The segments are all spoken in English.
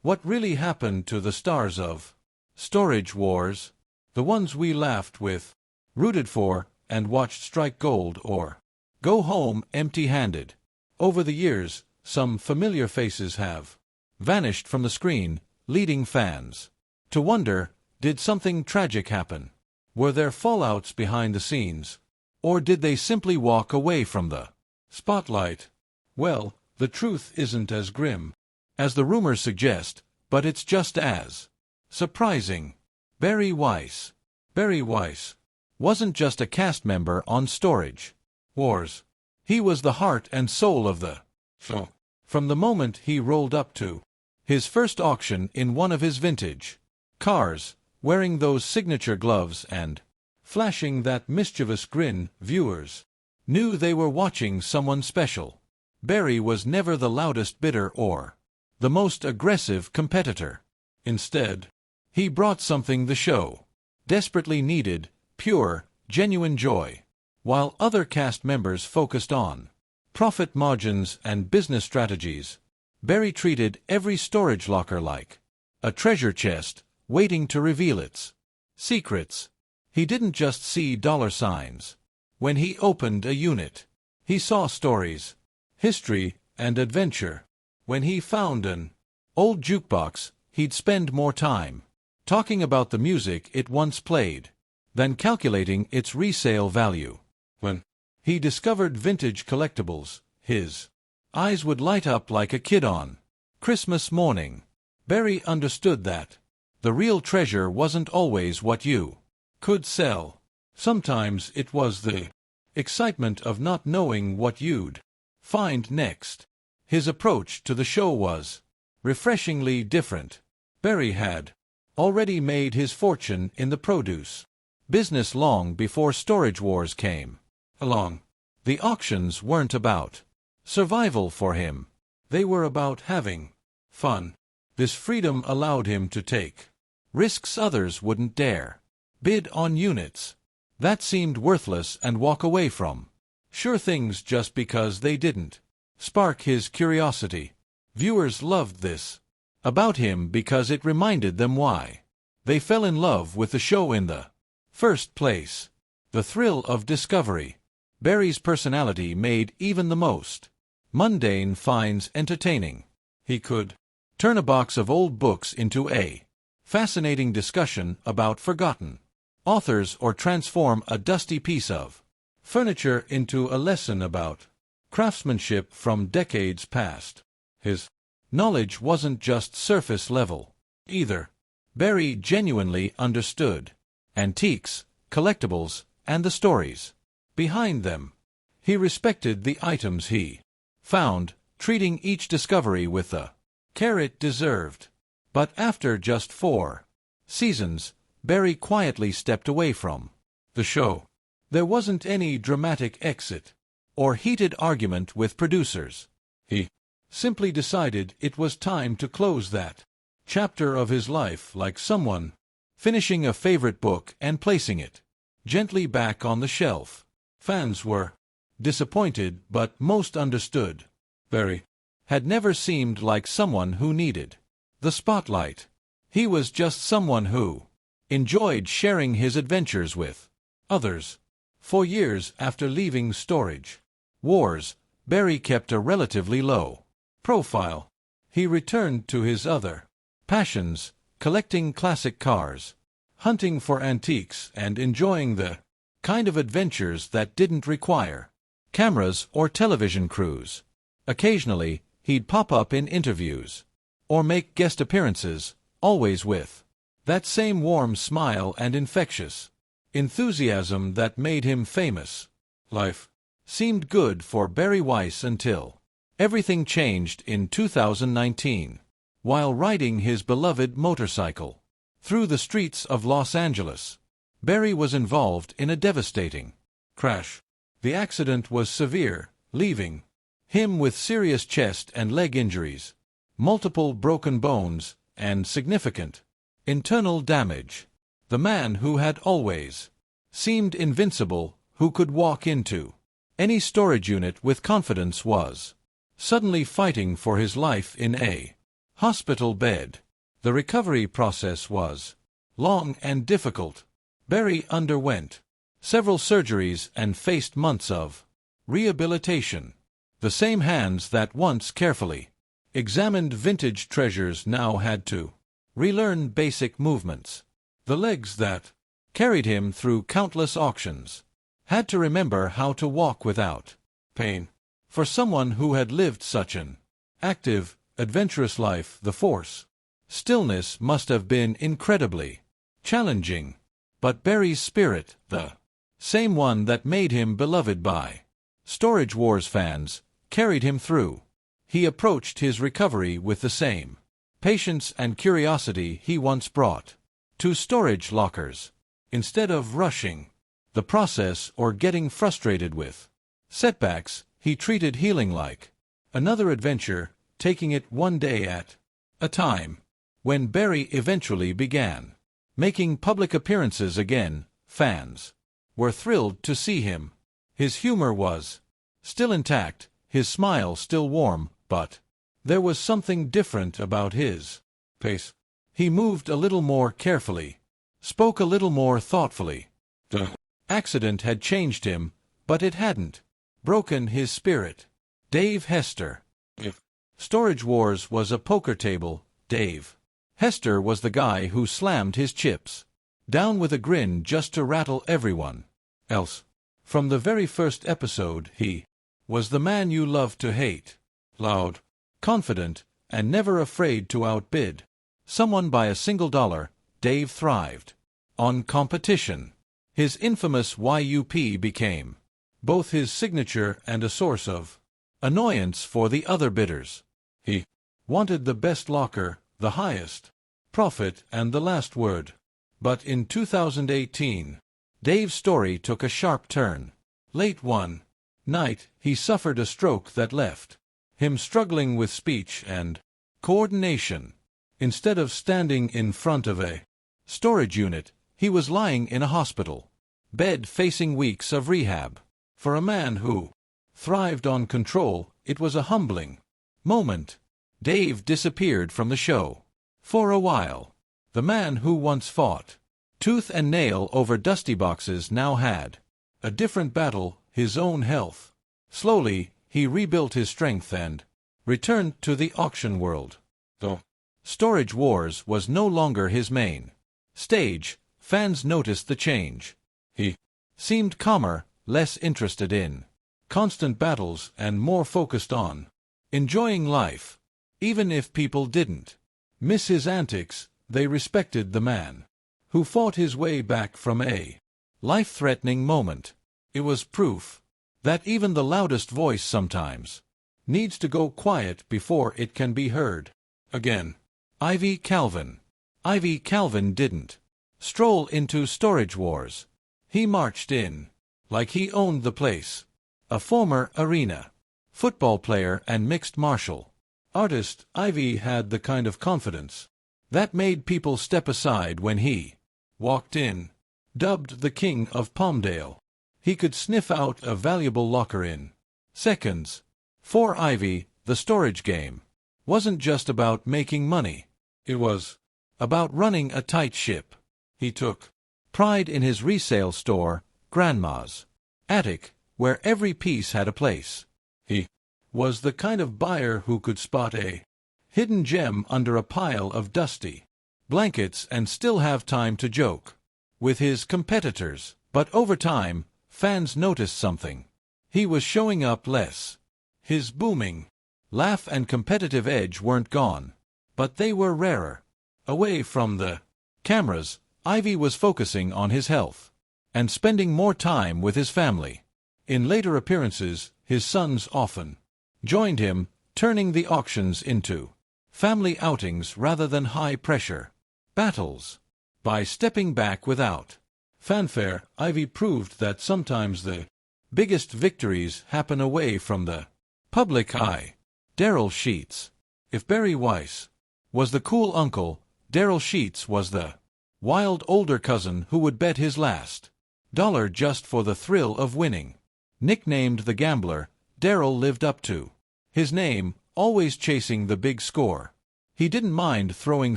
What really happened to the stars of Storage Wars? The ones we laughed with, rooted for, and watched strike gold or go home empty-handed. Over the years, some familiar faces have vanished from the screen, leading fans to wonder, did something tragic happen? Were there fallouts behind the scenes? Or did they simply walk away from the spotlight? Well, the truth isn't as grim as the rumors suggest, but it's just as surprising. Barry Weiss. Barry Weiss wasn't just a cast member on Storage Wars. He was the heart and soul of the show. From the moment he rolled up to his first auction in one of his vintage cars, wearing those signature gloves and flashing that mischievous grin, viewers knew they were watching someone special. Barry was never the loudest bidder or the most aggressive competitor. Instead, he brought something the show desperately needed: pure, genuine joy. While other cast members focused on profit margins and business strategies, Barry treated every storage locker like a treasure chest waiting to reveal its secrets. He didn't just see dollar signs. When he opened a unit, he saw stories, history, and adventure. When he found an old jukebox, he'd spend more time talking about the music it once played than calculating its resale value. When he discovered vintage collectibles, his eyes would light up like a kid on Christmas morning. Barry understood that the real treasure wasn't always what you could sell. Sometimes it was the excitement of not knowing what you'd find next. His approach to the show was refreshingly different. Barry had already made his fortune in the produce business long before Storage Wars came along. The auctions weren't about survival for him. They were about having fun. This freedom allowed him to take risks others wouldn't dare. Bid on units that seemed worthless and walk away from sure things just because they didn't spark his curiosity. Viewers loved this about him because it reminded them why they fell in love with the show in the first place. The thrill of discovery. Barry's personality made even the most mundane finds entertaining. He could turn a box of old books into a fascinating discussion about forgotten authors or transform a dusty piece of furniture into a lesson about craftsmanship from decades past. His knowledge wasn't just surface level either. Barry genuinely understood antiques, collectibles, and the stories behind them. He respected the items he found, treating each discovery with the care it deserved. But after just 4 seasons, Barry quietly stepped away from the show. There wasn't any dramatic exit or heated argument with producers. He simply decided it was time to close that chapter of his life, like someone finishing a favorite book and placing it gently back on the shelf. Fans were disappointed, but most understood. Barry had never seemed like someone who needed the spotlight. He was just someone who enjoyed sharing his adventures with others. For years after leaving Storage Wars, Barry kept a relatively low profile. He returned to his other passions, collecting classic cars, hunting for antiques, and enjoying the kind of adventures that didn't require cameras or television crews. Occasionally, he'd pop up in interviews or make guest appearances, always with that same warm smile and infectious enthusiasm that made him famous. Life seemed good for Barry Weiss until everything changed in 2019. While riding his beloved motorcycle through the streets of Los Angeles, Barry was involved in a devastating crash. The accident was severe, leaving him with serious chest and leg injuries, multiple broken bones, and significant internal damage. The man who had always seemed invincible, who could walk into any storage unit with confidence, was suddenly fighting for his life in a hospital bed. The recovery process was long and difficult. Barry underwent several surgeries and faced months of rehabilitation. The same hands that once carefully examined vintage treasures now had to relearn basic movements. The legs that carried him through countless auctions had to remember how to walk without pain. For someone who had lived such an active, adventurous life, the forced stillness must have been incredibly challenging. But Barry's spirit, the same one that made him beloved by Storage Wars fans, carried him through. He approached his recovery with the same patience and curiosity he once brought to storage lockers. Instead of rushing the process or getting frustrated with setbacks, he treated healing like another adventure, taking it one day at a time. When Barry eventually began making public appearances again, fans were thrilled to see him. His humor was still intact, his smile still warm, but there was something different about his pace. He moved a little more carefully, spoke a little more thoughtfully. The accident had changed him, but it hadn't broken his spirit. Dave Hester. If Storage Wars was a poker table, Dave Hester was the guy who slammed his chips down with a grin just to rattle everyone else. From the very first episode, he was the man you loved to hate. Loud, confident, and never afraid to outbid someone by a single dollar, Dave thrived on competition. His infamous YUP became both his signature and a source of annoyance for the other bidders. He wanted the best locker, the highest profit, and the last word. But in 2018, Dave's story took a sharp turn. Late one night, he suffered a stroke that left him struggling with speech and coordination. Instead of standing in front of a storage unit, he was lying in a hospital bed facing weeks of rehab. For a man who thrived on control, it was a humbling moment. Dave disappeared from the show for a while. The man who once fought tooth and nail over dusty boxes now had a different battle, his own health. Slowly, he rebuilt his strength and returned to the auction world. Though Storage Wars was no longer his main stage, fans noticed the change. He seemed calmer, less interested in constant battles, and more focused on enjoying life. Even if people didn't miss his antics, they respected the man who fought his way back from a life-threatening moment. It was proof that even the loudest voice sometimes needs to go quiet before it can be heard again. Ivy Calvin. Ivy Calvin didn't stroll into Storage Wars. He marched in like he owned the place. A former arena football player and mixed martial artist, Ivy had the kind of confidence that made people step aside when he walked in. Dubbed the King of Palmdale, he could sniff out a valuable locker in seconds. For Ivy, the storage game wasn't just about making money. It was about running a tight ship. He took pride in his resale store, Grandma's Attic, where every piece had a place. He was the kind of buyer who could spot a hidden gem under a pile of dusty blankets and still have time to joke with his competitors. But over time, fans noticed something. He was showing up less. His booming laugh and competitive edge weren't gone, but they were rarer. Away from the cameras, Ivy was focusing on his health and spending more time with his family. In later appearances, his sons often joined him, turning the auctions into family outings rather than high-pressure battles. By stepping back without fanfare, Ivy proved that sometimes the biggest victories happen away from the public eye. Darrell Sheets. If Barry Weiss was the cool uncle, Darrell Sheets was the wild older cousin who would bet his last dollar just for the thrill of winning. Nicknamed the Gambler, Darrell lived up to his name, always chasing the big score. He didn't mind throwing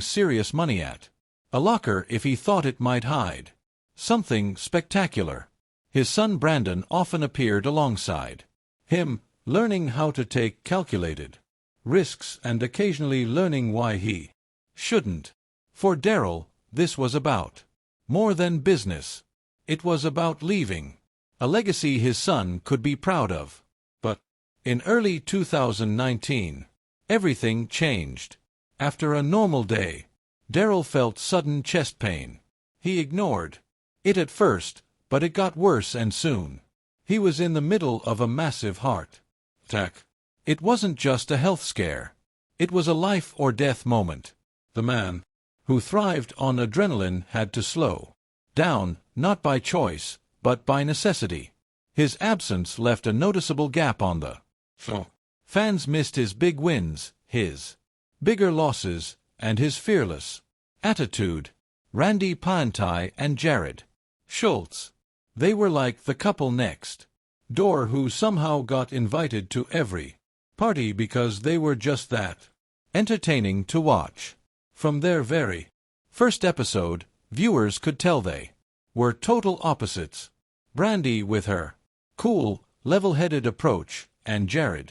serious money at a locker if he thought it might hide something spectacular. His son Brandon often appeared alongside him, learning how to take calculated risks and occasionally learning why he shouldn't. For Darrell, this was about more than business. It was about leaving a legacy his son could be proud of. But in early 2019, everything changed. After a normal day, Darrell felt sudden chest pain. He ignored it at first, but it got worse, and soon he was in the middle of a massive heart attack. It wasn't just a health scare. It was a life-or-death moment. The man who thrived on adrenaline had to slow down, not by choice, but by necessity. His absence left a noticeable gap on the show. Fans missed his big wins, his bigger losses, and his fearless attitude. Brandi Passante and Jarrod Schulz. They were like the couple next door who somehow got invited to every party because they were just that entertaining to watch. From their very first episode, viewers could tell they were total opposites. Brandi with her cool, level-headed approach, and Jarrod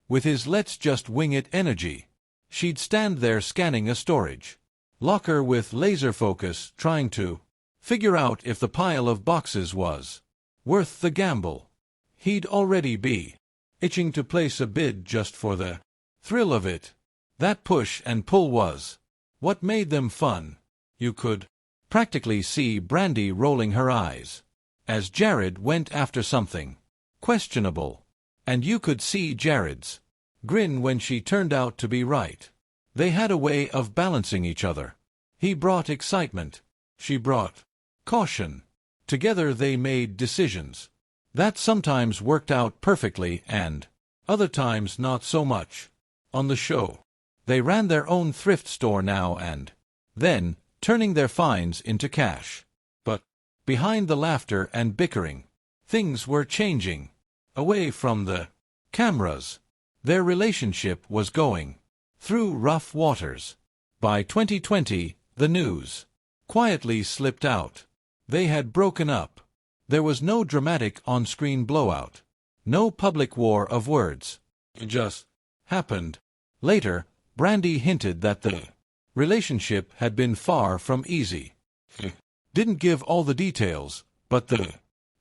with his let's just wing it energy. She'd stand there scanning a storage locker with laser focus, trying to figure out if the pile of boxes was worth the gamble. He'd already be itching to place a bid just for the thrill of it. That push and pull was what made them fun. You could practically see Brandi rolling her eyes as Jarrod went after something questionable, and you could see Jarrod's grin when she turned out to be right. They had a way of balancing each other. He brought excitement, she brought caution. Together they made decisions that sometimes worked out perfectly and other times not so much. On the show, they ran their own thrift store now and then, turning their finds into cash. But behind the laughter and bickering, things were changing. Away from the cameras, their relationship was going through rough waters. By 2020, the news quietly slipped out. They had broken up. There was no dramatic on-screen blowout, no public war of words. It just happened. Later, Brandi hinted that the relationship had been far from easy. Didn't give all the details, but the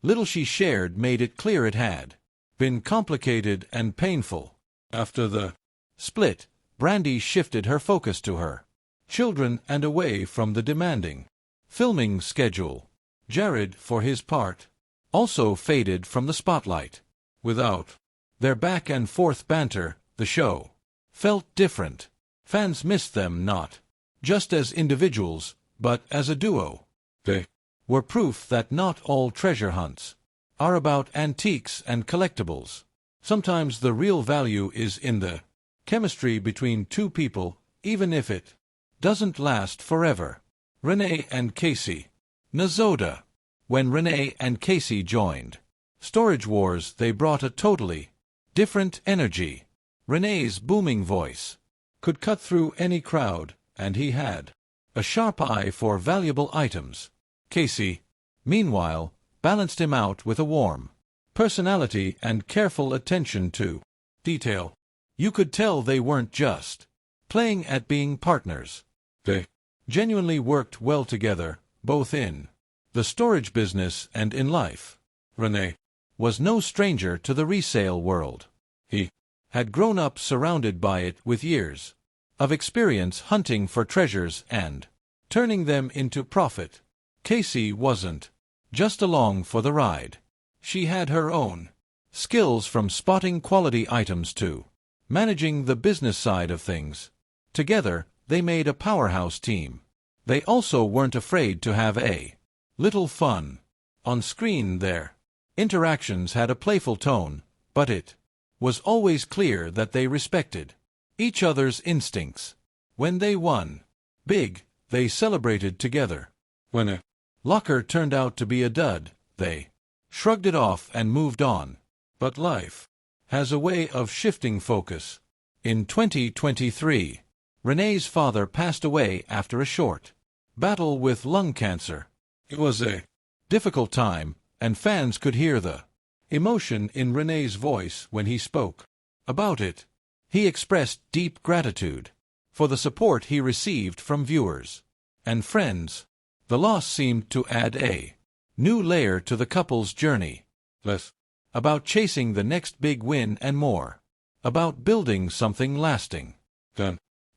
little she shared made it clear it had been complicated and painful. After the split, Brandi shifted her focus to her children and away from the demanding filming schedule. Jarrod, for his part, also faded from the spotlight. Without their back-and-forth banter, the show felt different. Fans missed them not just as individuals, but as a duo. They were proof that not all treasure hunts are about antiques and collectibles. Sometimes the real value is in the chemistry between two people, even if it doesn't last forever. Rene and Casey Nezhoda. When Rene and Casey joined Storage Wars, they brought a totally different energy. Rene's booming voice could cut through any crowd, and he had a sharp eye for valuable items. Casey, meanwhile, balanced him out with a warm personality and careful attention to detail. You could tell they weren't just playing at being partners. They genuinely worked well together, both in the storage business and in life. Rene was no stranger to the resale world. He had grown up surrounded by it with years of experience hunting for treasures and turning them into profit. Casey wasn't just along for the ride. She had her own skills, from spotting quality items to managing the business side of things. Together, they made a powerhouse team. They also weren't afraid to have a little fun on screen. Their interactions had a playful tone, but it was always clear that they respected each other's instincts. When they won big, they celebrated together. When a locker turned out to be a dud, they shrugged it off and moved on. But life has a way of shifting focus. In 2023, Rene's father passed away after a short battle with lung cancer. It was a difficult time, and fans could hear the emotion in Rene's voice when he spoke about it. He expressed deep gratitude for the support he received from viewers and friends. The loss seemed to add a new layer to the couple's journey. Less about chasing the next big win and more about building something lasting.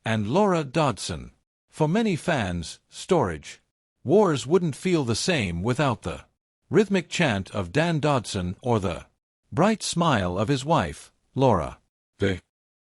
And Laura Dotson. For many fans, Storage Wars wouldn't feel the same without the rhythmic chant of Dan Dodson or the bright smile of his wife, Laura. They